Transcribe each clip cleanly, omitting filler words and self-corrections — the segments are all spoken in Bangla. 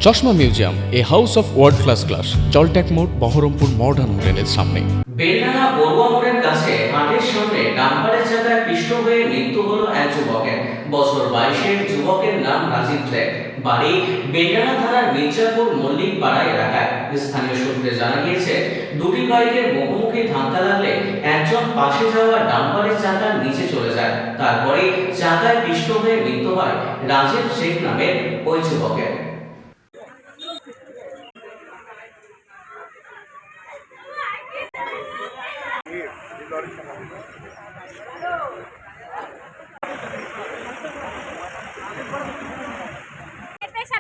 চশমা museum, a house of world class, জলট্যাক মোড়, বহরমপুর মডার্ন হোটেলের সামনে। বেলডাঙ্গা বড়ুয়া মোড়ের কাছে মাঠের সামনে ডাম্পারের চাকায় পিষ্ট হয়ে মৃত্যু হলো এক যুবকের। বছর 22-এর যুবকের নাম রাজীব শেখ, বাড়ি বেলডাঙ্গা থানার মির্জাপুর মল্লিক পাড়া এলাকায়। স্থানীয় সূত্রে জানা গিয়েছে, দুটি বাইকের মুখোমুখি ধাক্কা লাগলে একজন পাশে যাওয়া ডাম্পারের চাকার নিচে চলে যায়। তারপরে চাকায় পিষ্ট হয়ে মৃত্যু হয় রাজীব শেখ নামের ওই যুবকের।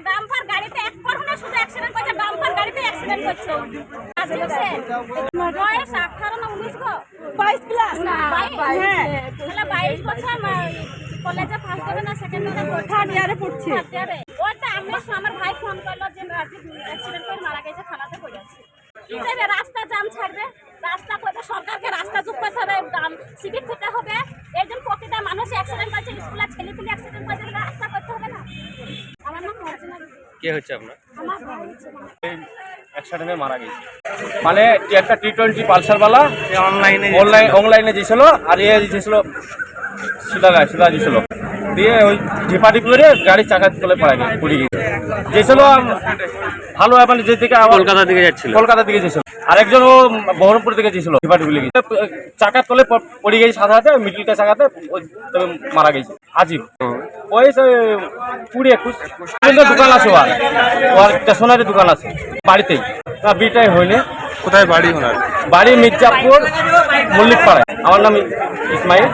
ডাম্পার গাড়িতে এক করোনা শুধু অ্যাক্সিডেন্ট করছে, ডাম্পার গাড়িতে অ্যাক্সিডেন্ট করছে। বয়স 18 না 19 গো, 22 প্লাস না 22, হ্যাঁ তাহলে 22 বছর। কলেজে ফার্স্ট ইয়ারে না সেকেন্ড ইয়ারে, থার্ড ইয়ারে পড়ছে। ওটা আমার ভাই ফোন করলো যে রাজীব অ্যাক্সিডেন্ট করে মারা গেছে, থানাতে পড়ে আছে। কি যাবে, রাস্তা জাম ছাড়বে, রাস্তা করবে, সরকারকে রাস্তা যোগ করতে হবে, সিভিক দিতে হবে। একজন প্রকৃত মানুষ অ্যাক্সিডেন্ট করছে, স্কুলের ছেলেপুলে অ্যাক্সিডেন্ট করছে, রাস্তা করতে হবে না। আমার নাম মর্জিনা। কে হচ্ছে আপনার? আমার ভাই হচ্ছে। অ্যাক্সিডেন্টে মারা গেছে। মানে একটা T20 পালসারওয়ালা অনলাইনে দিয়েছিল, আর ইয়ে দিয়েছিল সিধা দিয়েছিল, দিয়ে ওই ঝিপাটি করে গাড়ির চাকা তলে পড়ে গেছে। যেছিল ভালো মানে যে দিকে কলকাতা দিকে যাচ্ছিল, আরেকজন ও বহরমপুর দিকে গেছিল। ঝিপাটি গুলি চাকার তলে পড়ে গেছে, সাথে মিডিলটা চাকাতে মারা গেছে। আজিব ওই কুড়ি 21 দোকান আছে, ওর স্টেশনারি দোকান আছে বাড়িতেই। না বিটাই হয়নি। কোথায় বাড়ি ওনার? বাড়ি মির্জাপুর মল্লিক পাড়ায়। আমার নাম ইসমাইল।